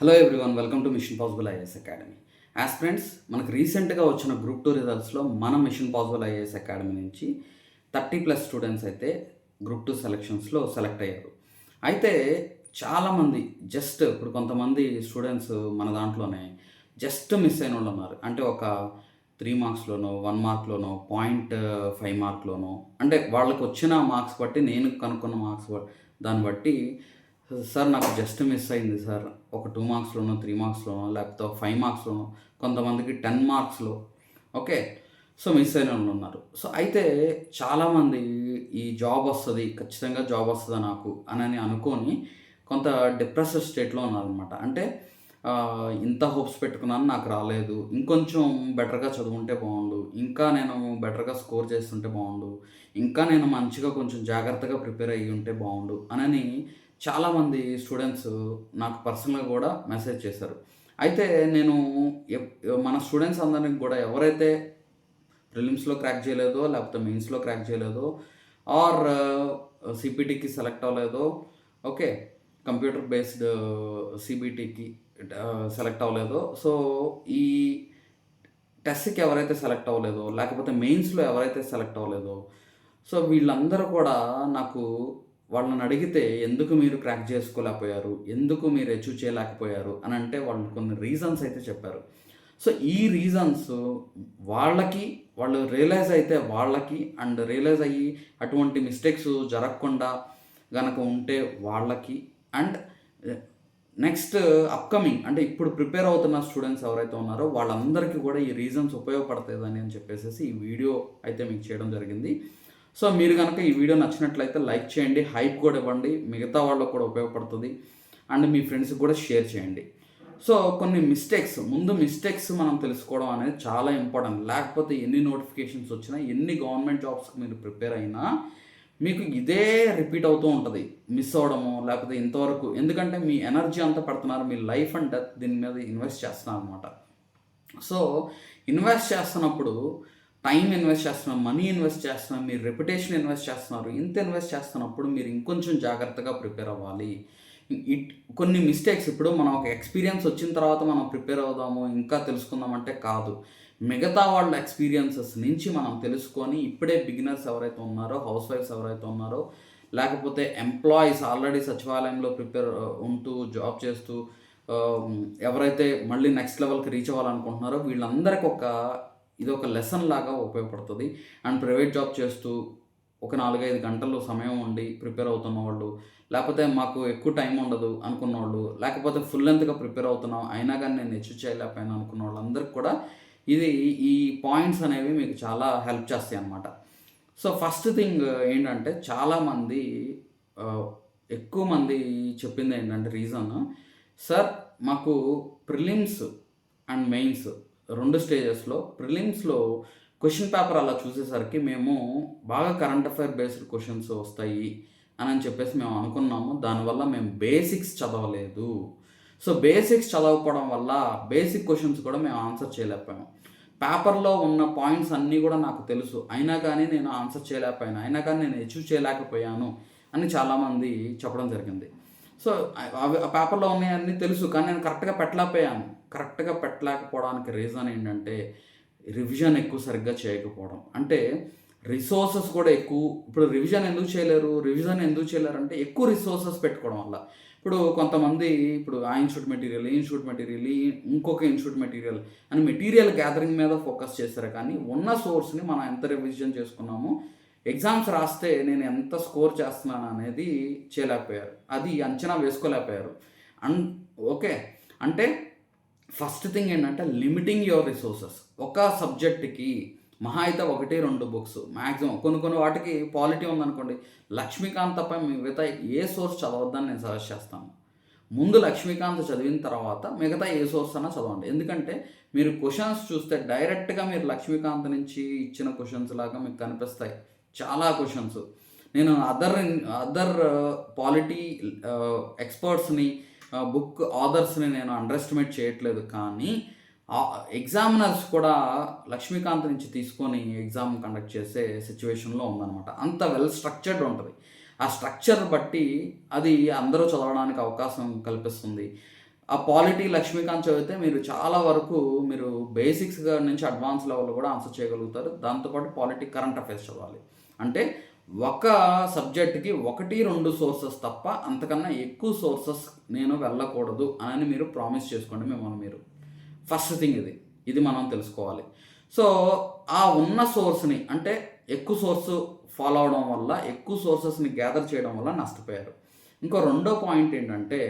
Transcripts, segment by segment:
Hello everyone, welcome to machine possible IAS academy. Aspirants, మనకు రీసెంట్గా వచ్చిన గ్రూప్ 2 రిజల్ట్స్లో మన మిషన్ పాసిబుల్ ఐఏఎస్ అకాడమీ నుంచి 30+ స్టూడెంట్స్ అయితే గ్రూప్ 2 సెలక్షన్స్లో సెలెక్ట్ అయ్యారు. అయితే చాలామంది ఇప్పుడు కొంతమంది స్టూడెంట్స్ మన దాంట్లోనే జస్ట్ మిస్ అయిన వాళ్ళు ఉన్నారు. అంటే ఒక 3 మార్క్స్లోనో 1 మార్క్లోనో 0.5 మార్క్లోనో, అంటే వాళ్ళకు వచ్చిన మార్క్స్ బట్టి, నేను కనుక్కున్న మార్క్స్ దాన్ని బట్టి, సార్ నాకు జస్ట్ మిస్ అయింది సార్, ఒక 2 మార్క్స్లోనో 3 మార్క్స్లోనో లేకపోతే ఒక 5 మార్క్స్లోనో, కొంతమందికి 10 మార్క్స్లో, ఓకే. సో మిస్ అయిన వాళ్ళు ఉన్నారు. సో అయితే చాలామంది ఈ జాబ్ వస్తుంది, ఖచ్చితంగా జాబ్ వస్తుందా నాకు అని అనుకొని కొంత డిప్రెస్డ్ స్టేట్లో ఉన్నారనమాట. అంటే ఇంత హోప్స్ పెట్టుకున్నాను, నాకు రాలేదు, ఇంకొంచెం బెటర్గా చదువుంటే బాగుండు, ఇంకా నేను బెటర్గా స్కోర్ చేస్తుంటే బాగుండు, ఇంకా నేను మంచిగా కొంచెం జాగ్రత్తగా ప్రిపేర్ అయ్యి ఉంటే బాగుండు అని చాలామంది స్టూడెంట్స్ నాకు పర్సనల్గా కూడా మెసేజ్ చేశారు. అయితే నేను మన స్టూడెంట్స్ అందరికి కూడా ఎవరైతే ప్రిలిమ్స్లో క్రాక్ చేయలేదో, లేకపోతే మెయిన్స్లో క్రాక్ చేయలేదో, ఆర్ సిపిటీకి సెలెక్ట్ అవ్వలేదో, ఓకే, కంప్యూటర్ బేస్డ్ సిబిటీకి సెలెక్ట్ అవ్వలేదో, సో ఈ టెస్ట్కి ఎవరైతే సెలెక్ట్ అవ్వలేదో, లేకపోతే మెయిన్స్లో ఎవరైతే సెలెక్ట్ అవ్వలేదో, సో వీళ్ళందరూ కూడా నాకు వాళ్ళని అడిగితే ఎందుకు మీరు క్రాక్ చేసుకోలేకపోయారు, ఎందుకు మీరు అచీవ్ చేయలేకపోయారు అని అంటే వాళ్ళు కొన్ని రీజన్స్ అయితే చెప్పారు. సో ఈ రీజన్స్ వాళ్ళు రియలైజ్ అయితే వాళ్ళకి, అండ్ రియలైజ్ అయ్యి అటువంటి మిస్టేక్స్ జరగకుండా గనక ఉంటే వాళ్ళకి, అండ్ నెక్స్ట్ అప్కమింగ్ అంటే ఇప్పుడు ప్రిపేర్ అవుతున్న స్టూడెంట్స్ ఎవరైతే ఉన్నారో వాళ్ళందరికీ కూడా ఈ రీజన్స్ ఉపయోగపడుతుందని అని చెప్పేసి ఈ వీడియో అయితే మీకు చేయడం జరిగింది. సో మీరు కనుక ఈ వీడియో నచ్చినట్లయితే లైక్ చేయండి, హైప్ కూడా ఇవ్వండి, మిగతా వాళ్ళకు కూడా ఉపయోగపడుతుంది, అండ్ మీ ఫ్రెండ్స్కి కూడా షేర్ చేయండి. సో కొన్ని మిస్టేక్స్ మనం తెలుసుకోవడం అనేది చాలా ఇంపార్టెంట్. లేకపోతే ఎన్ని నోటిఫికేషన్స్ వచ్చినా, ఎన్ని గవర్నమెంట్ జాబ్స్కి మీరు ప్రిపేర్ అయినా మీకు ఇదే రిపీట్ అవుతూ ఉంటుంది, మిస్ అవ్వడము, లేకపోతే ఇంతవరకు. ఎందుకంటే మీ ఎనర్జీ అంతా పెడుతున్నారు, మీ లైఫ్ అండ్ డెత్ దీని మీద ఇన్వెస్ట్ చేస్తున్నారు అనమాట. సో ఇన్వెస్ట్ చేస్తున్నప్పుడు టైం ఇన్వెస్ట్ చేస్తున్నారు, మనీ ఇన్వెస్ట్ చేస్తున్నారు, మీరు రెప్యుటేషన్ ఇన్వెస్ట్ చేస్తున్నారు. ఇంత ఇన్వెస్ట్ చేస్తున్నప్పుడు మీరు ఇంకొంచెం జాగ్రత్తగా ప్రిపేర్ అవ్వాలి. కొన్ని మిస్టేక్స్, ఇప్పుడు మనం ఒక ఎక్స్పీరియన్స్ వచ్చిన తర్వాత మనం ప్రిపేర్ అవుదాము, ఇంకా తెలుసుకుందామంటే కాదు. మిగతా వాళ్ళ ఎక్స్పీరియన్సెస్ నుంచి మనం తెలుసుకొని, ఇప్పుడే బిగినర్స్ ఎవరైతే ఉన్నారో, హౌస్ వైఫ్స్ ఎవరైతే ఉన్నారో, లేకపోతే ఎంప్లాయీస్ ఆల్రెడీ సచివాలయంలో ప్రిపేర్ ఉంటూ జాబ్ చేస్తూ ఎవరైతే మళ్ళీ నెక్స్ట్ లెవెల్కి రీచ్ అవ్వాలనుకుంటున్నారో వీళ్ళందరికీ ఇది ఒక లెసన్ లాగా ఉపయోగపడుతుంది. అండ్ ప్రైవేట్ జాబ్ చేస్తూ ఒక 4-5 గంటలు సమయం ఉండి ప్రిపేర్ అవుతున్న వాళ్ళు, లేకపోతే మాకు ఎక్కువ టైం ఉండదు అనుకున్న వాళ్ళు, లేకపోతే ఫుల్ లెంత్గా ప్రిపేర్ అవుతున్నాం అయినా కానీ నేను అచీవ్ చేయలేకపోయినా అనుకున్న వాళ్ళందరికీ కూడా ఈ పాయింట్స్ అనేవి మీకు చాలా హెల్ప్ చేస్తాయి అన్నమాట. సో ఫస్ట్ థింగ్ ఏంటంటే, చాలామంది ఎక్కువ మంది చెప్పింది ఏంటంటే రీజన్, సార్ మాకు ప్రిలిమ్స్ అండ్ మెయిన్స్ 2 స్టేజెస్లో, ప్రిలిమ్స్లో క్వశ్చన్ పేపర్ అలా చూసేసరికి మేము బాగా కరెంట్ అఫైర్ బేస్డ్ క్వశ్చన్స్ వస్తాయి అని చెప్పేసి మేము అనుకున్నాము, దానివల్ల మేము బేసిక్స్ చదవలేదు. సో బేసిక్స్ చదవకపోవడం వల్ల బేసిక్ క్వశ్చన్స్ కూడా మేము ఆన్సర్ చేయలేకపోయాము. పేపర్లో ఉన్న పాయింట్స్ అన్నీ కూడా నాకు తెలుసు, అయినా కానీ నేను ఆన్సర్ చేయలేకపోయాను, అయినా కానీ నేను అచీవ్ చేయలేకపోయాను అని చాలామంది చెప్పడం జరిగింది. సో అవి ఆ పేపర్లో ఉన్నాయన్నీ తెలుసు, కానీ నేను కరెక్ట్గా పెట్టలేకపోవడానికి రీజన్ ఏంటంటే రివిజన్ ఎక్కువ సరిగ్గా చేయకపోవడం. అంటే రిసోర్సెస్ కూడా ఎక్కువ. ఇప్పుడు రివిజన్ ఎందుకు చేయలేరు అంటే ఎక్కువ రిసోర్సెస్ పెట్టుకోవడం వల్ల. ఇప్పుడు కొంతమంది ఆ ఇన్స్టిట్యూట్ మెటీరియల్, ఇంకొక ఇన్స్టిట్యూట్ మెటీరియల్ అని మెటీరియల్ గ్యాదరింగ్ మీద ఫోకస్ చేస్తారు, కానీ ఉన్న సోర్స్ని మనం ఎంత రివిజన్ చేసుకున్నామో, ఎగ్జామ్స్ రాస్తే నేను ఎంత స్కోర్ చేస్తున్నాను అనేది చేయలేకపోయారు, అది అంచనా వేసుకోలేకపోయారు. ఓకే, అంటే ఫస్ట్ థింగ్ ఏంటంటే లిమిటింగ్ యువర్ రిసోర్సెస్. ఒక సబ్జెక్ట్కి మహా అయితే 1-2 బుక్స్ మ్యాక్సిమం. కొన్ని వాటికి పాలిటీ ఉందనుకోండి, లక్ష్మీకాంత్ తప్ప మిగతా ఏ సోర్స్ చదవద్దని నేను సజెస్ట్ చేస్తాను. ముందు లక్ష్మీకాంత్ చదివిన తర్వాత మిగతా ఏ సోర్స్ అన్నా చదవండి. ఎందుకంటే మీరు క్వశ్చన్స్ చూస్తే డైరెక్ట్గా మీరు లక్ష్మీకాంత్ నుంచి ఇచ్చిన క్వశ్చన్స్ లాగా మీకు కనిపిస్తాయి చాలా క్వశ్చన్స్. నేను అదర్ పాలిటీ ఎక్స్పర్ట్స్ని, బుక్ ఆథర్స్ని నేను అండర్ ఎస్టిమేట్ చేయట్లేదు, కానీ ఎగ్జామినర్స్ కూడా లక్ష్మీకాంత్ నుంచి తీసుకొని ఎగ్జామ్ కండక్ట్ చేసే సిచ్యువేషన్లో ఉందన్నమాట. అంత వెల్ స్ట్రక్చర్డ్ ఉంటుంది. ఆ స్ట్రక్చర్ బట్టి అది అందరూ చదవడానికి అవకాశం కల్పిస్తుంది. ఆ పాలిటీ లక్ష్మీకాంత్ చదివితే మీరు చాలా వరకు మీరు బేసిక్స్ నుంచి అడ్వాన్స్ లెవెల్ కూడా ఆన్సర్ చేయగలుగుతారు. దాంతోపాటు పాలిటీ కరెంట్ అఫైర్స్ చదవాలి. అంటే ఒక సబ్జెక్ట్కి 1-2 సోర్సెస్ తప్ప అంతకన్నా ఎక్కువ సోర్సెస్ నేను వెళ్ళకూడదు అని మీరు ప్రామిస్ చేసుకోండి మిమ్మల్ని మీరు. ఫస్ట్ థింగ్ ఇది మనం తెలుసుకోవాలి. సో ఆ ఉన్న సోర్స్ని అంటే ఎక్కువ సోర్సు ఫాలో అవడం వల్ల, ఎక్కువ సోర్సెస్ని గ్యాదర్ చేయడం వల్ల నష్టపోయారు. ఇంకో రెండో పాయింట్ ఏంటంటే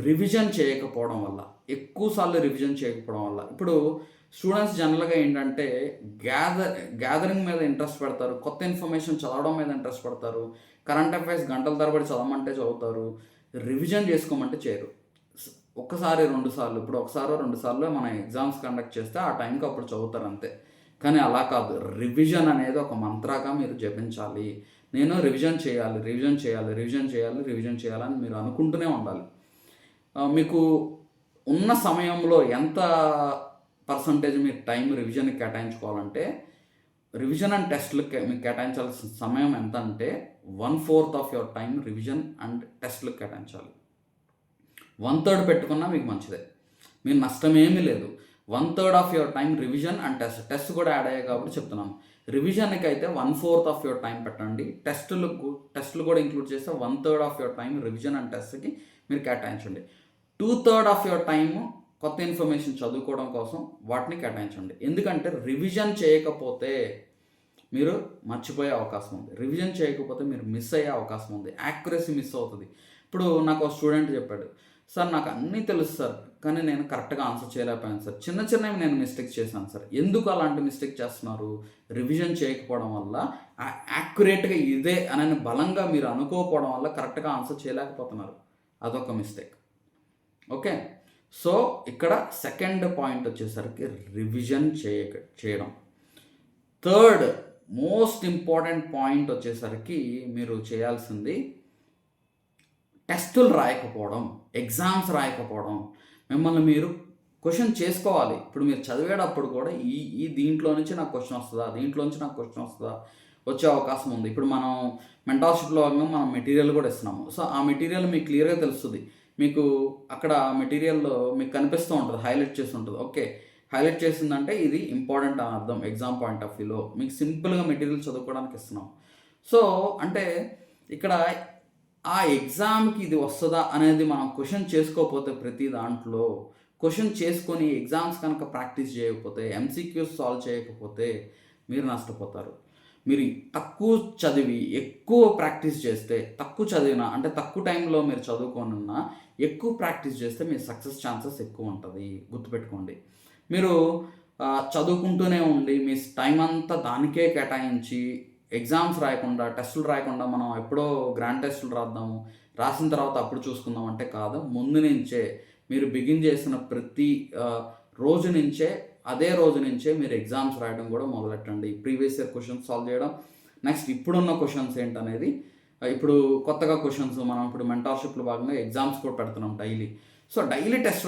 రివిజన్ చేయకపోవడం వల్ల, ఎక్కువసార్లు రివిజన్ చేయకపోవడం వల్ల. ఇప్పుడు స్టూడెంట్స్ జనరల్గా ఏంటంటే గ్యాదరింగ్ మీద ఇంట్రెస్ట్ పెడతారు, కొత్త ఇన్ఫర్మేషన్ చదవడం మీద ఇంట్రెస్ట్ పెడతారు, కరెంట్ అఫైర్స్ గంటల తరబడి చదవమంటే చదువుతారు, రివిజన్ చేసుకోమంటే చేయరు. ఒక్కసారి 2 సార్లు, ఇప్పుడు ఒకసారో 2 సార్లు మన ఎగ్జామ్స్ కండక్ట్ చేస్తే ఆ టైంకి అప్పుడు చదువుతారు అంతే. కానీ అలా కాదు, రివిజన్ అనేది ఒక మంత్రాగా మీరు జపించాలి. నేను రివిజన్ చేయాలి, రివిజన్ చేయాలి, రివిజన్ చేయాలి, రివిజన్ చేయాలని మీరు అనుకుంటూనే ఉండాలి. మీకు ఉన్న సమయంలో ఎంత పర్సంటేజ్ మీరు టైం రివిజన్కి కేటాయించుకోవాలంటే, రివిజన్ అండ్ టెస్ట్లకి మీకు కేటాయించాల్సిన సమయం ఎంత అంటే 1/4 of your time revision and టెస్ట్లకు కేటాయించాలి. 1/3 పెట్టుకున్నా మీకు మంచిదే, మీరు నష్టమేమీ లేదు. 1/3 of your time revision and test కూడా యాడ్ అయ్యాయి కాబట్టి చెప్తున్నాను. రివిజన్కి అయితే 1/4 ఆఫ్ యువర్ టైం పెట్టండి. టెస్టులు కూడా ఇంక్లూడ్ చేస్తే 1/3 of your time revision and టెస్ట్కి మీరు కేటాయించండి. 2/3 ఆఫ్ యువర్ టైము కొత్త ఇన్ఫర్మేషన్ చదువుకోవడం కోసం వాటిని కేటాయించండి. ఎందుకంటే రివిజన్ చేయకపోతే మీరు మర్చిపోయే అవకాశం ఉంది, రివిజన్ చేయకపోతే మీరు మిస్ అయ్యే అవకాశం ఉంది, యాక్యురసీ మిస్ అవుతుంది. ఇప్పుడు నాకు ఒక స్టూడెంట్ చెప్పాడు, సార్ నాకు అన్నీ తెలుసు సార్, కానీ నేను కరెక్ట్గా ఆన్సర్ చేయలేకపోయాను సార్, చిన్నవి నేను మిస్టేక్ చేశాను సార్. ఎందుకు అలాంటి మిస్టేక్ చేస్తున్నారు? రివిజన్ చేయకపోవడం వల్ల, యాక్యురేట్గా ఇదే అని బలంగా మీరు అనుకోకపోవడం వల్ల కరెక్ట్గా ఆన్సర్ చేయలేకపోతున్నారు. అదొక మిస్టేక్. ఓకే, సో ఇక్కడ సెకండ్ పాయింట్ వచ్చేసరికి రివిజన్ చేయడం. థర్డ్ మోస్ట్ ఇంపార్టెంట్ పాయింట్ వచ్చేసరికి మీరు చేయాల్సింది టెస్టులు రాయకపోవడం, ఎగ్జామ్స్ రాయకపోవడం. మిమ్మల్ని మీరు క్వశ్చన్ చేసుకోవాలి. ఇప్పుడు మీరు చదివేటప్పుడు కూడా ఈ దీంట్లో నుంచి నాకు క్వశ్చన్ వస్తుందా, దీంట్లో నుంచి నాకు క్వశ్చన్ వస్తుందా, వచ్చే అవకాశం ఉంది. ఇప్పుడు మనం మెంటార్షిప్లో మనం మెటీరియల్ కూడా ఇస్తున్నాము. సో ఆ మెటీరియల్ మీకు క్లియర్గా తెలుస్తుంది. మీకు అక్కడ మెటీరియల్లో మీకు కనిపిస్తూ ఉంటుంది, హైలైట్ చేసి ఉంటుంది. ఓకే, హైలైట్ చేసిందంటే ఇది ఇంపార్టెంట్ అని అర్థం. ఎగ్జామ్ పాయింట్ ఆఫ్ వ్యూలో మీకు సింపుల్గా మెటీరియల్ చదువుకోవడానికి ఇస్తున్నాం. సో అంటే ఇక్కడ ఆ ఎగ్జామ్కి ఇది వస్తుందా అనేది మనం క్వశ్చన్ చేసుకోకపోతే, ప్రతి దాంట్లో క్వశ్చన్ చేసుకొని ఎగ్జామ్స్ కనుక ప్రాక్టీస్ చేయకపోతే, ఎంసీక్యూస్ సాల్వ్ చేయకపోతే మీరు నష్టపోతారు. మీరు తక్కువ చదివి ఎక్కువ ప్రాక్టీస్ చేస్తే, తక్కువ చదివినా అంటే తక్కువ టైంలో మీరు చదువుకోనున్నా ఎక్కువ ప్రాక్టీస్ చేస్తే మీ సక్సెస్ ఛాన్సెస్ ఎక్కువ ఉంటుంది. గుర్తుపెట్టుకోండి. మీరు చదువుకుంటూనే ఉండి మీ టైం అంతా దానికే కేటాయించి ఎగ్జామ్స్ రాయకుండా, టెస్టులు రాయకుండా మనం ఎప్పుడో గ్రాండ్ టెస్టులు రాద్దాము, రాసిన తర్వాత అప్పుడు చూసుకుందాం అంటే కాదు. ముందు నుంచే మీరు బిగిన్ చేసిన ప్రతి రోజు నుంచే, అదే రోజు నుంచే మీరు ఎగ్జామ్స్ రాయడం కూడా మొదలెట్టండి. ప్రీవియస్ ఇయర్ క్వశ్చన్స్ సాల్వ్ చేయడం, నెక్స్ట్ ఇప్పుడున్న క్వశ్చన్స్ ఏంటనేది. ఇప్పుడు కొత్తగా క్వశ్చన్స్ మనం ఇప్పుడు మెంటార్షిప్లో భాగంగా ఎగ్జామ్స్ కూడా పెడుతున్నాం డైలీ. సో డైలీ టెస్ట్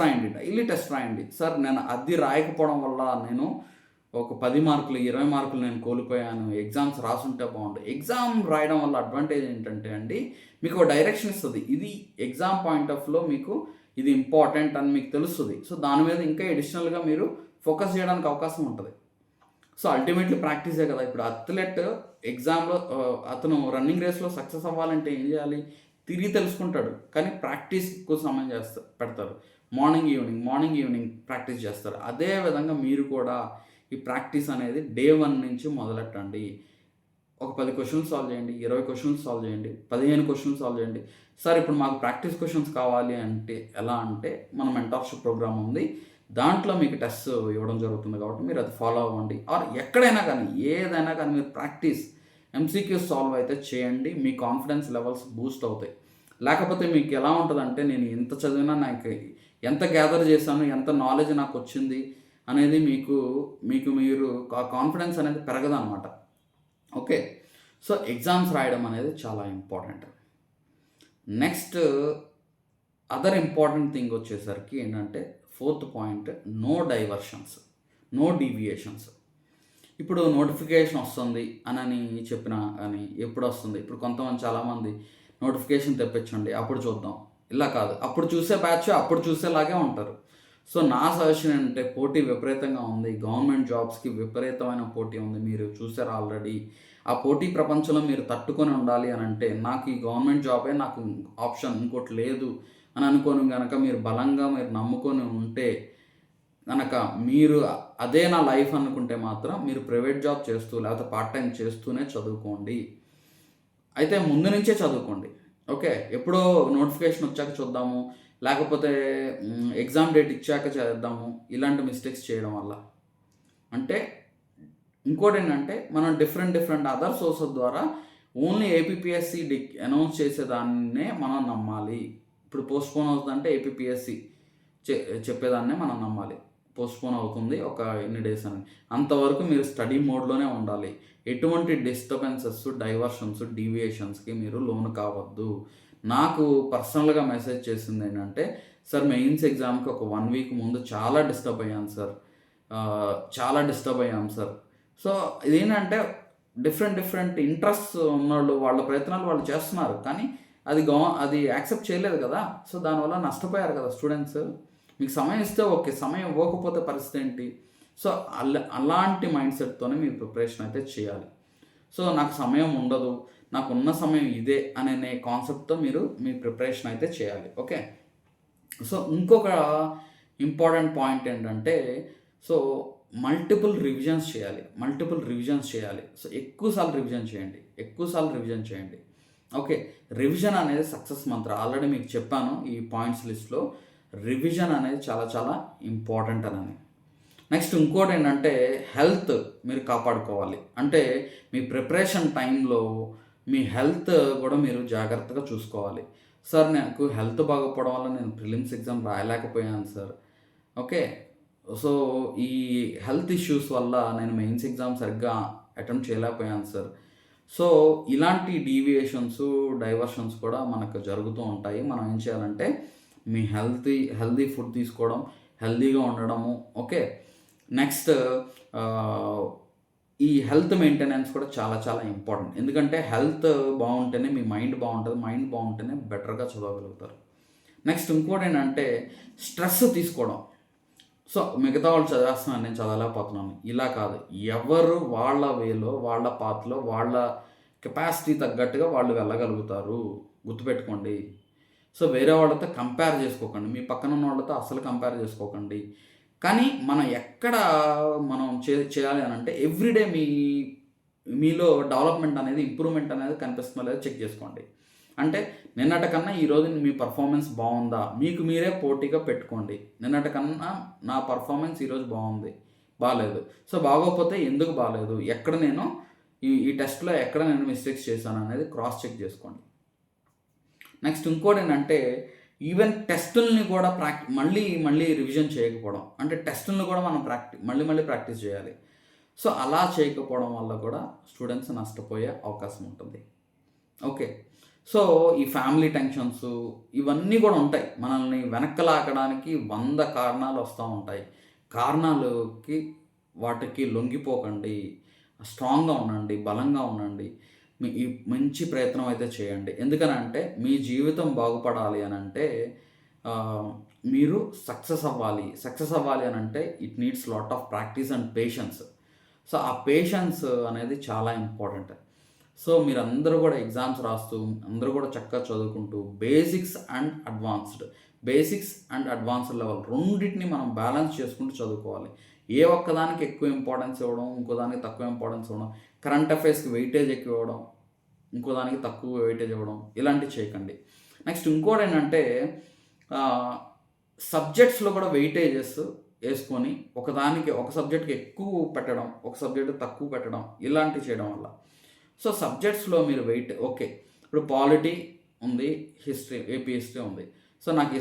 రాయండి. సార్ నేను అది రాయకపోవడం వల్ల నేను ఒక 10 మార్కులు 20 మార్కులు నేను కోల్పోయాను, ఎగ్జామ్స్ రాసుంటే బాగుండు. ఎగ్జామ్ రాయడం వల్ల అడ్వాంటేజ్ ఏంటంటే అండి, మీకు ఒక డైరెక్షన్ ఇస్తుంది. ఇది ఎగ్జామ్ పాయింట్ ఆఫ్ వ్యూలో మీకు ఇది ఇంపార్టెంట్ అని మీకు తెలుస్తుంది. సో దాని మీద ఇంకా అడిషనల్గా మీరు ఫోకస్ చేయడానికి అవకాశం ఉంటుంది. సో అల్టిమేట్లీ ప్రాక్టీసే కదా. ఇప్పుడు అథ్లెట్ ఎగ్జామ్లో అతను రన్నింగ్ రేస్లో సక్సెస్ అవ్వాలంటే ఏం చేయాలి? తిరిగి తెలుసుకుంటాడు, కానీ ప్రాక్టీస్ ఎక్కువ సమయం పెడతారు. మార్నింగ్ ఈవినింగ్ ప్రాక్టీస్ చేస్తారు. అదే విధంగా మీరు కూడా ఈ ప్రాక్టీస్ అనేది డే 1 నుంచి మొదలెట్టండి. ఒక 10 క్వశ్చన్స్ సాల్వ్ చేయండి, 20 క్వశ్చన్స్ సాల్వ్ చేయండి, 15 క్వశ్చన్స్ సాల్వ్ చేయండి. సార్ ఇప్పుడు మాకు ప్రాక్టీస్ క్వశ్చన్స్ కావాలి అంటే ఎలా అంటే, మన మెంటార్షిప్ ప్రోగ్రామ్ ఉంది, దాంట్లో మీకు టెస్ట్ ఇవ్వడం జరుగుతుంది కాబట్టి మీరు అది ఫాలో అవ్వండి. ఆర్ ఎక్కడైనా కానీ ఏదైనా కానీ మీరు ప్రాక్టీస్ ఎంసీక్యూస్ సాల్వ్ అయితే చేయండి. మీ కాన్ఫిడెన్స్ లెవెల్స్ బూస్ట్ అవుతాయి. లేకపోతే మీకు ఎలా ఉంటుందంటే, నేను ఎంత చదివినా నాకు ఎంత గ్యాదర్ చేశాను, ఎంత నాలెడ్జ్ నాకు వచ్చింది అనేది మీకు మీరు కాన్ఫిడెన్స్ అనేది పెరగదు అనమాట. ఓకే, సో ఎగ్జామ్స్ రాయడం అనేది చాలా important. Next other important thing వచ్చేసరికి ఏంటంటే, 4th point, no diversions, no deviations. ఇప్పుడు నోటిఫికేషన్ వస్తుంది అని చెప్పినా కానీ ఎప్పుడు వస్తుంది? ఇప్పుడు కొంతమంది చాలామంది నోటిఫికేషన్ తెప్పించండి అప్పుడు చూద్దాం, ఇలా కాదు. అప్పుడు చూసే బ్యాచ్ అప్పుడు చూసేలాగే ఉంటారు. సో నా సజెషన్ ఏంటంటే పోటీ విపరీతంగా ఉంది. గవర్నమెంట్ జాబ్స్‌కి విపరీతమైన పోటీ ఉంది. మీరు చూసారు ఆల్రెడీ. ఆ పోటీ ప్రపంచంలో మీరు తట్టుకొని ఉండాలి అనంటే, నాకు ఈ గవర్నమెంట్ జాబే నాకు ఆప్షన్ ఇంకోటి లేదు అని అనుకోని గనక మీరు బలంగా మీరు నమ్ముకొని ఉంటే గనక మీరు అదే నా లైఫ్ అనుకుంటే మాత్రం మీరు ప్రైవేట్ జాబ్ చేస్తూ లేకపోతే పార్ట్ టైం చేస్తూనే చదువుకోండి. అయితే ముందు నుంచే చదువుకోండి. ఓకే. ఎప్పుడో నోటిఫికేషన్ వచ్చాక చూద్దాము. లేకపోతే ఎగ్జామ్ డేట్ ఇచ్చాక చేద్దాము. ఇలాంటి మిస్టేక్స్ చేయడం వల్ల. అంటే ఇంకోటేంటంటే మనం డిఫరెంట్ అదర్ సోర్సెస్ ద్వారా ఓన్లీ ఏపీపీఎస్సీ అనౌన్స్ చేసేదాన్నే మనం నమ్మాలి. ఇప్పుడు పోస్ట్‌పోన్ అవుతుందంటే ఏపీపీఎస్సీ చెప్పేదాన్నే మనం నమ్మాలి. పోస్ట్‌పోన్ అవుతుంది ఒక ఇన్ని డేస్ అని. అంతవరకు మీరు స్టడీ మోడ్‌లోనే ఉండాలి. ఎటువంటి డిస్టర్బెన్సెస్, డైవర్షన్స్, డీవియేషన్స్‌కి మీరు లోను కావద్దు. నాకు పర్సనల్‌గా మెసేజ్ చేసిందేంటంటే, "సార్ మెయిన్స్ ఎగ్జామ్‌కి ఒక 1 వీక్ ముందు చాలా డిస్టర్బ్ అయ్యాను సార్. చాలా డిస్టర్బ్ అయ్యాం సార్." సో, ఇదేంటంటే డిఫరెంట్ ఇంట్రెస్ట్స్ ఉన్నోళ్ళు వాళ్ళ ప్రయత్నాలు వాళ్ళు చేస్తున్నారు. కానీ అది యాక్సెప్ట్ చేయలేదు కదా! సో, దానివల్ల నష్టపోయారు కదా స్టూడెంట్స్. మీకు సమయం ఇస్తే ఓకే. సమయం ఇవ్వకపోతే పరిస్థితి ఏంటి? సో, అలాంటి మైండ్ సెట్‌తోనే మీరు ప్రిపరేషన్ అయితే చేయాలి. సో, నాకు సమయం ఉండదు. నాకున్న సమయం ఇదే అనే కాన్సెప్ట్‌తో మీరు మీ ప్రిపరేషన్ అయితే చేయాలి. ఓకే. సో, ఇంకొక ఇంపార్టెంట్ పాయింట్ ఏంటంటే, సో, మల్టిపుల్ రివిజన్స్ చేయాలి. సో, ఎక్కువ సార్లు రివిజన్ చేయండి. ఓకే. రివిజన్ అనేది సక్సెస్ మంత్ర. ఆల్రెడీ మీకు చెప్పాను ఈ పాయింట్స్ లిస్ట్‌లో. రివిజన్ అనేది చాలా చాలా ఇంపార్టెంట్ అని. నెక్స్ట్ ఇంకోటేంటంటే హెల్త్ మీరు కాపాడుకోవాలి. అంటే మీ ప్రిపరేషన్ టైంలో మీ హెల్త్ కూడా మీరు జాగ్రత్తగా చూసుకోవాలి. సార్ నాకు హెల్త్ బాగోకపోవడం వల్ల నేను ప్రిలిమ్స్ ఎగ్జామ్ రాయలేకపోయాను సార్. ఓకే. సో, ఈ హెల్త్ ఇష్యూస్ వల్ల నేను మెయిన్స్ ఎగ్జామ్ సరిగ్గా అటెంప్ట్ చేయలేకపోయాను సార్. సో, ఇలాంటి డీవియేషన్స్, డైవర్షన్స్ కూడా మనకు జరుగుతూ ఉంటాయి. మనం ఏం చేయాలంటే మీ హెల్తీ ఫుడ్ తీసుకోవడం, హెల్తీగా ఉండడము. ఓకే. నెక్స్ట్ ఈ హెల్త్ మెయింటెనెన్స్ కూడా చాలా చాలా ఇంపార్టెంట్. ఎందుకంటే హెల్త్ బాగుంటేనే మీ మైండ్ బాగుంటుంది. మైండ్ బాగుంటేనే బెటర్‌గా చదవగలుగుతారు. నెక్స్ట్ ఇంకోటేంటంటే స్ట్రెస్ తీసుకోవడం. సో, మిగతా వాళ్ళు చదివేస్తున్నారు నేను చదవలేకపోతున్నాను. ఇలా కాదు. ఎవరు వాళ్ళ వేలో, వాళ్ళ పాత్‌లో, వాళ్ళ కెపాసిటీ తగ్గట్టుగా వాళ్ళు వెళ్ళగలుగుతారు. గుర్తుపెట్టుకోండి. సో, వేరే వాళ్ళతో కంపేర్ చేసుకోకండి. మీ పక్కన ఉన్న వాళ్ళతో అస్సలు కంపేర్ చేసుకోకండి. కానీ మనం ఎక్కడ మనం చేయాలి అనంటే ఎవ్రీడే మీలో డెవలప్‌మెంట్ అనేది, ఇంప్రూవ్‌మెంట్ అనేది కనిపిస్తుందో లేదో చెక్ చేసుకోండి. అంటే నిన్నటి కన్నా ఈరోజు మీ పర్ఫార్మెన్స్ బాగుందా? మీకు మీరే పోటీగా పెట్టుకోండి. నిన్నటి కన్నా నా పర్ఫార్మెన్స్ ఈరోజు బాగుంది. బాలేదు. సో, బాగోకపోతే ఎందుకు బాలేదు? ఎక్కడ నేను ఈ టెస్ట్‌లో ఎక్కడ నేను మిస్టేక్స్ చేశాను అనేది క్రాస్ చెక్ చేసుకోండి. నెక్స్ట్ ఇంకోటేంటంటే ఈవెన్ టెస్టుల్ని కూడా మళ్ళీ రివిజన్ చేయకపోవడం. అంటే టెస్టుల్ని కూడా మనం మళ్ళీ ప్రాక్టీస్ చేయాలి. సో, అలా చేయకపోవడం వల్ల కూడా స్టూడెంట్స్ నష్టపోయే అవకాశం ఉంటుంది. ఓకే. సో, ఈ ఫ్యామిలీ టెన్షన్స్ ఇవన్నీ కూడా ఉంటాయి. మనల్ని వెనక్కి లాగడానికి 100 కారణాలు వస్తూ ఉంటాయి. వాటికి లొంగిపోకండి. స్ట్రాంగ్‌గా ఉండండి. బలంగా ఉండండి. ఈ మంచి ప్రయత్నం అయితే చేయండి. ఎందుకనంటే మీ జీవితం బాగుపడాలి అనంటే మీరు సక్సెస్ అవ్వాలి అనంటే it needs lot of practice and patience. So, ఆ పేషెన్స్ అనేది చాలా ఇంపార్టెంట్. సో, మీరందరూ కూడా ఎగ్జామ్స్ రాస్తూ అందరూ కూడా చక్కగా చదువుకుంటూ బేసిక్స్ అండ్ అడ్వాన్స్డ్ లెవెల్ రెండిటిని మనం బ్యాలెన్స్ చేసుకుంటూ చదువుకోవాలి. ఏ ఒక్కదానికి ఎక్కువ ఇంపార్టెన్స్ ఇవ్వడం, ఇంకో దానికి తక్కువ ఇంపార్టెన్స్ ఇవ్వడం, కరెంట్ అఫైర్స్‌కి వెయిటేజ్ ఎక్కువ ఇవ్వడం, ఇంకో దానికి తక్కువ వెయిటేజ్ ఇవ్వడం ఇలాంటివి చేయకండి. నెక్స్ట్ ఇంకోటేంటంటే సబ్జెక్ట్స్‌లో కూడా వెయిటేజెస్ వేసుకొని ఒక సబ్జెక్ట్‌కి ఎక్కువ పెట్టడం, ఒక సబ్జెక్ట్ తక్కువ పెట్టడం ఇలాంటివి చేయడం వల్ల సో, సబ్జెక్ట్స్‌లో మీరు ఓకే. ఇప్పుడు పాలిటీ ఉంది, ఏపీ హిస్టరీ ఉంది. సో, నాకు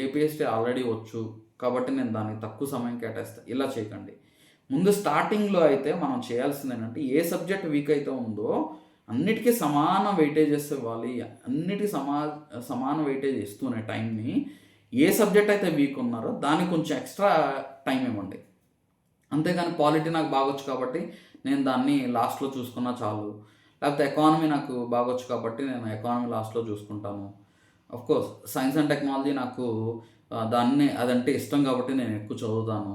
ఏపీ హిస్టరీ ఆల్రెడీ వచ్చు. కాబట్టి నేను దానికి తక్కువ సమయం కేటాయిస్తాను. ఇలా చేయకండి. ముందు స్టార్టింగ్‌లో అయితే మనం చేయాల్సింది ఏంటంటే ఏ సబ్జెక్ట్ వీక్ అయితే ఉందో అన్నిటికీ సమాన వెయిటేజెస్ ఇవ్వాలి. అన్నిటికీ సమాన వెయిటేజ్ ఇస్తూనే టైంని ఏ సబ్జెక్ట్ అయితే వీక్ ఉన్నారో దానికి కొంచెం ఎక్స్ట్రా టైం ఇవ్వండి. అంతేగాని పాలిటీ నాకు బాగొచ్చు కాబట్టి నేను దాన్ని లాస్ట్‌లో చూసుకున్నా చాలు. లేకపోతే ఎకానమీ నాకు బాగొచ్చు కాబట్టి నేను ఎకానమీ లాస్ట్‌లో చూసుకుంటాను. కోర్స్ సైన్స్ అండ్ టెక్నాలజీ నాకు దాన్ని అదంటే ఇష్టం కాబట్టి నేను ఎక్కువ చదువుతాను,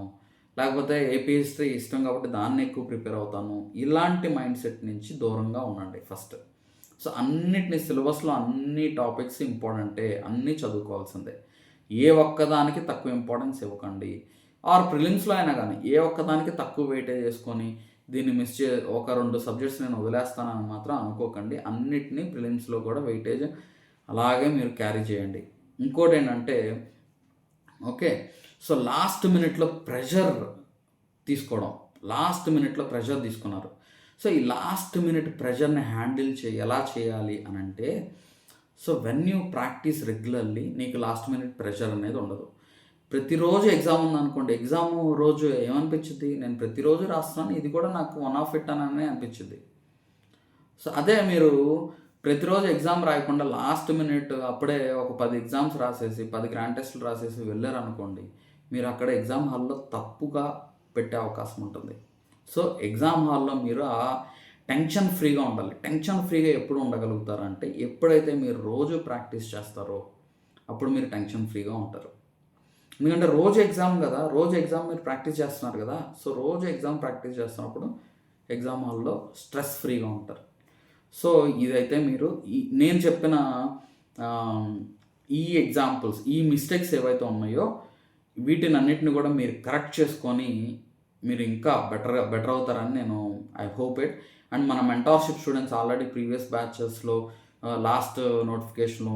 లేకపోతే ఏపీ హిస్టరీ ఇష్టం కాబట్టి దాన్ని ఎక్కువ ప్రిపేర్ అవుతాను. ఇలాంటి మైండ్ సెట్ నుంచి దూరంగా ఉండండి ఫస్ట్. సో అన్నిటిని సిలబస్లో అన్ని టాపిక్స్ ఇంపార్టెంటే, అన్నీ చదువుకోవాల్సిందే. ఏ ఒక్కదానికి తక్కువ ఇంపార్టెన్స్ ఇవ్వకండి. ఆర్ ప్రిలిమ్స్లో అయినా కానీ ఏ ఒక్కదానికి తక్కువ వెయిటేజ్ చేసుకొని దీన్ని ఒక 2 సబ్జెక్ట్స్ నేను వదిలేస్తానని మాత్రం అనుకోకండి. అన్నిటినీ ప్రిలిమ్స్లో కూడా వెయిటేజ్ అలాగే మీరు క్యారీ చేయండి. ఇంకోటి ఏంటంటే ఓకే, సో లాస్ట్ మినిట్లో ప్రెషర్ తీసుకోవడం, లాస్ట్ మినిట్లో ప్రెషర్ తీసుకున్నారు. సో ఈ లాస్ట్ మినిట్ ప్రెషర్ని హ్యాండిల్ ఎలా చేయాలి అని అంటే, so when you practice regularly నీకు లాస్ట్ మినిట్ ప్రెషర్ అనేది ఉండదు. ప్రతిరోజు ఎగ్జామ్ ఉందనుకోండి, ఎగ్జామ్ రోజు ఏమనిపించింది, నేను ప్రతిరోజు రాస్తున్నాను, ఇది కూడా నాకు వన్ ఆఫ్ ఇట్ అని అనిపించింది. సో అదే మీరు ప్రతిరోజు ఎగ్జామ్ రాయకుండా లాస్ట్ మినిట్ అప్పుడే ఒక 10 ఎగ్జామ్స్ రాసేసి 10 గ్రాండ్ టెస్టులు రాసేసి వెళ్ళారనుకోండి, మీరు అక్కడ ఎగ్జామ్ హాల్లో తప్పుగా పెట్టే అవకాశం ఉంటుంది. సో ఎగ్జామ్ హాల్లో మీరు ఆ టెన్షన్ ఫ్రీగా ఉండాలి. టెన్షన్ ఫ్రీగా ఎప్పుడు ఉండగలుగుతారంటే ఎప్పుడైతే మీరు రోజు ప్రాక్టీస్ చేస్తారో అప్పుడు మీరు టెన్షన్ ఫ్రీగా ఉంటారు. ఎందుకంటే రోజు ఎగ్జామ్ కదా, రోజు ఎగ్జామ్ మీరు ప్రాక్టీస్ చేస్తున్నారు కదా. సో రోజు ఎగ్జామ్ ప్రాక్టీస్ చేస్తున్నప్పుడు ఎగ్జామ్ హాల్లో స్ట్రెస్ ఫ్రీగా ఉంటారు. సో ఇదైతే మీరు నేను చెప్పిన ఈ ఎగ్జాంపుల్స్, ఈ మిస్టేక్స్ ఏవైతే ఉన్నాయో వీటిని అన్నిటిని కూడా మీరు కరెక్ట్ చేసుకొని మీరు ఇంకా బెటర్ అవుతారని నేను ఐ హోప్ ఇట్. అండ్ మన మెంటార్షిప్ స్టూడెంట్స్ ఆల్రెడీ ప్రీవియస్ బ్యాచెస్లో లాస్ట్ నోటిఫికేషన్లో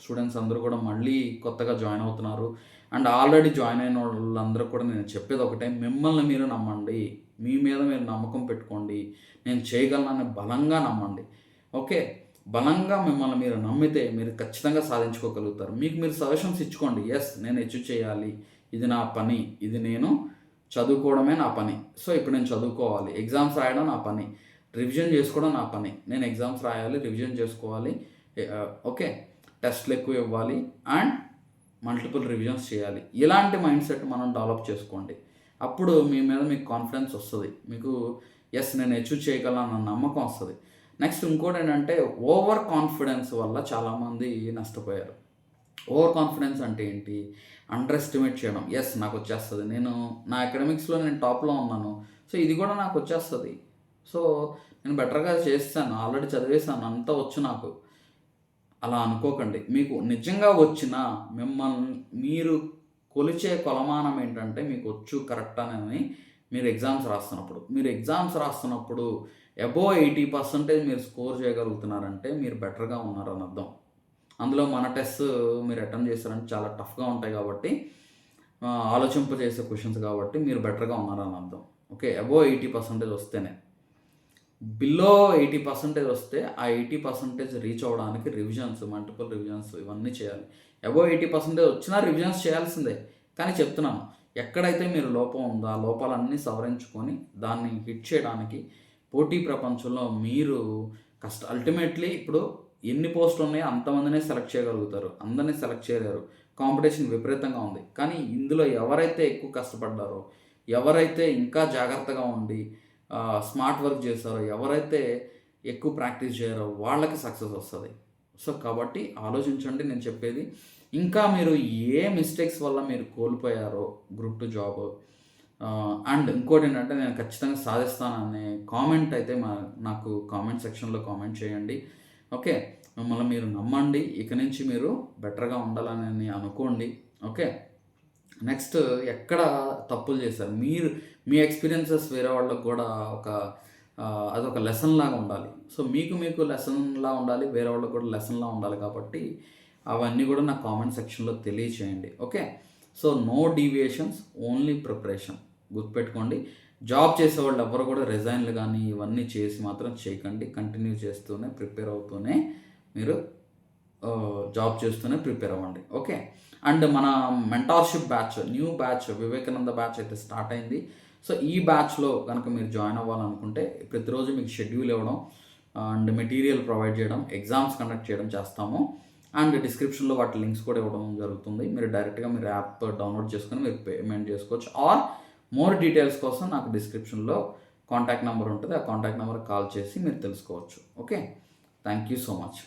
స్టూడెంట్స్ అందరూ కూడా మళ్ళీ కొత్తగా జాయిన్ అవుతున్నారు. అండ్ ఆల్రెడీ జాయిన్ అయిన వాళ్ళందరూ కూడా నేను చెప్పేది ఒకటే, మిమ్మల్ని మీరు నమ్మండి, మీ మీద మీరు నమ్మకం పెట్టుకోండి, నేను చేయగలనని బలంగా నమ్మండి. ఓకే, బలంగా మిమ్మల్ని మీరు నమ్మితే మీరు ఖచ్చితంగా సాధించుకోగలుగుతారు. మీకు మీరు సజెషన్స్ ఇచ్చుకోండి, ఎస్ నేను అచీవ్ చేయాలి, ఇది నా పని, ఇది నేను చదువుకోవడమే నా పని. సో ఇప్పుడు నేను చదువుకోవాలి, ఎగ్జామ్స్ రాయడం నా పని, రివిజన్ చేసుకోవడం నా పని, నేను ఎగ్జామ్స్ రాయాలి, రివిజన్ చేసుకోవాలి, ఓకే టెస్ట్లు ఎక్కువ ఇవ్వాలి అండ్ మల్టిపుల్ రివిజన్స్ చేయాలి. ఇలాంటి మైండ్ సెట్ మనం డెవలప్ చేసుకోండి. అప్పుడు మీ మీద మీకు కాన్ఫిడెన్స్ వస్తుంది, మీకు ఎస్ నేను అచీవ్ చేయగలనన్న నమ్మకం వస్తుంది. నెక్స్ట్ ఇంకోటి ఏంటంటే ఓవర్ కాన్ఫిడెన్స్ వల్ల చాలామంది నష్టపోయారు. ఓవర్ కాన్ఫిడెన్స్ అంటే ఏంటి, అండర్ ఎస్టిమేట్ చేయడం. ఎస్ నాకు వచ్చేస్తుంది, నేను నా అకాడమిక్స్లో నేను టాప్లో ఉన్నాను, సో ఇది కూడా నాకు వచ్చేస్తుంది, సో నేను బెటర్గా చేస్తాను, ఆల్రెడీ చదివేశాను, అంతా వచ్చు నాకు. అలా అనుకోకండి. మీకు నిజంగా వచ్చిన మిమ్మల్ని మీరు కొలిచే కొలమానం ఏంటంటే మీకు వచ్చు కరెక్ట్ అని మీరు ఎగ్జామ్స్ రాస్తున్నప్పుడు అబోవ్ 80% మీరు స్కోర్ చేయగలుగుతున్నారంటే మీరు బెటర్గా ఉన్నారని అర్థం. అందులో మన టెస్ట్ మీరు అటెంప్ట్ చేస్తారంటే చాలా టఫ్గా ఉంటాయి కాబట్టి, ఆలోచింపజేసే క్వశ్చన్స్ కాబట్టి మీరు బెటర్గా ఉన్నారని అర్థం. ఓకే, అబోవ్ 80% వస్తేనే. బిలో 80% వస్తే ఆ 80% రీచ్ అవ్వడానికి రివిజన్స్, మల్టిపుల్ రివిజన్స్ ఇవన్నీ చేయాలి. అబోవ్ 80% వచ్చినా రివిజన్స్ చేయాల్సిందే. కానీ చెప్తున్నాను, ఎక్కడైతే మీరు లోపం ఉందో ఆ లోపాలన్నీ సవరించుకొని దాన్ని హిట్ చేయడానికి పోటీ ప్రపంచంలో మీరు అల్టిమేట్లీ ఇప్పుడు ఎన్ని పోస్టులు ఉన్నాయో అంతమందినే సెలెక్ట్ చేయగలుగుతారు, అందరినీ సెలెక్ట్ చేయలేరు. కాంపిటీషన్ విపరీతంగా ఉంది. కానీ ఇందులో ఎవరైతే ఎక్కువ కష్టపడ్డారో, ఎవరైతే ఇంకా జాగ్రత్తగా ఉండి స్మార్ట్ వర్క్ చేస్తారో, ఎవరైతే ఎక్కువ ప్రాక్టీస్ చేయారో వాళ్ళకి సక్సెస్ వస్తుంది. సో కాబట్టి ఆలోచించండి నేను చెప్పేది. ఇంకా మీరు ఏ మిస్టేక్స్ వల్ల మీరు కోల్పోయారో గ్రూప్ 2 జాబ్, అండ్ ఇంకోటి ఏంటంటే నేను ఖచ్చితంగా సాధిస్తాననే కామెంట్ అయితే నాకు కామెంట్ సెక్షన్లో కామెంట్ చేయండి. ఓకే, మిమ్మల్ని మీరు నమ్మండి, ఇక నుంచి మీరు బెటర్గా ఉండాలని అనుకోండి. ఓకే, నెక్స్ట్ ఎక్కడ తప్పులు చేశారు మీరు, మీ ఎక్స్పీరియన్సెస్ వేరే వాళ్ళకి కూడా అదొక లెసన్ లాగా ఉండాలి. సో మీకు లెసన్లా ఉండాలి, వేరే వాళ్ళకి కూడా లెసన్లా ఉండాలి. కాబట్టి అవన్నీ కూడా నా కామెంట్ సెక్షన్లో తెలియచేయండి. Okay, so no deviations, only preparation. గుర్తుపెట్టుకోండి, జాబ్ చేసేవాళ్ళు ఎవరు కూడా రిజైన్లు కానీ ఇవన్నీ చేసి మాత్రం చేయకండి. కంటిన్యూ చేస్తూనే ప్రిపేర్ అవుతూనే మీరు జాబ్ చేస్తూనే ప్రిపేర్ అవ్వండి. ఓకే, అండ్ మన mentorship batch, new batch Vivekananda batch అయితే స్టార్ట్ అయింది. సో ఈ బ్యాచ్లో కనుక మీరు జాయిన్ అవ్వాలనుకుంటే ప్రతిరోజు మీకు షెడ్యూల్ ఇవ్వడం అండ్ మెటీరియల్ ప్రొవైడ్ చేయడం, ఎగ్జామ్స్ కండక్ట్ చేయడం చేస్తాము. అండ్ డిస్క్రిప్షన్లో వాటి లింక్స్ కూడా ఇవ్వడం జరుగుతుంది. మీరు డైరెక్ట్గా మీరు యాప్ డౌన్లోడ్ చేసుకొని మీరు పేమెంట్ చేసుకోవచ్చు. ఆర్ మోర్ డీటెయిల్స్ కోసం నాకు డిస్క్రిప్షన్లో కాంటాక్ట్ నెంబర్ ఉంటుంది, ఆ కాంటాక్ట్ నెంబర్కి కాల్ చేసి మీరు తెలుసుకోవచ్చు. Okay, thank you so much.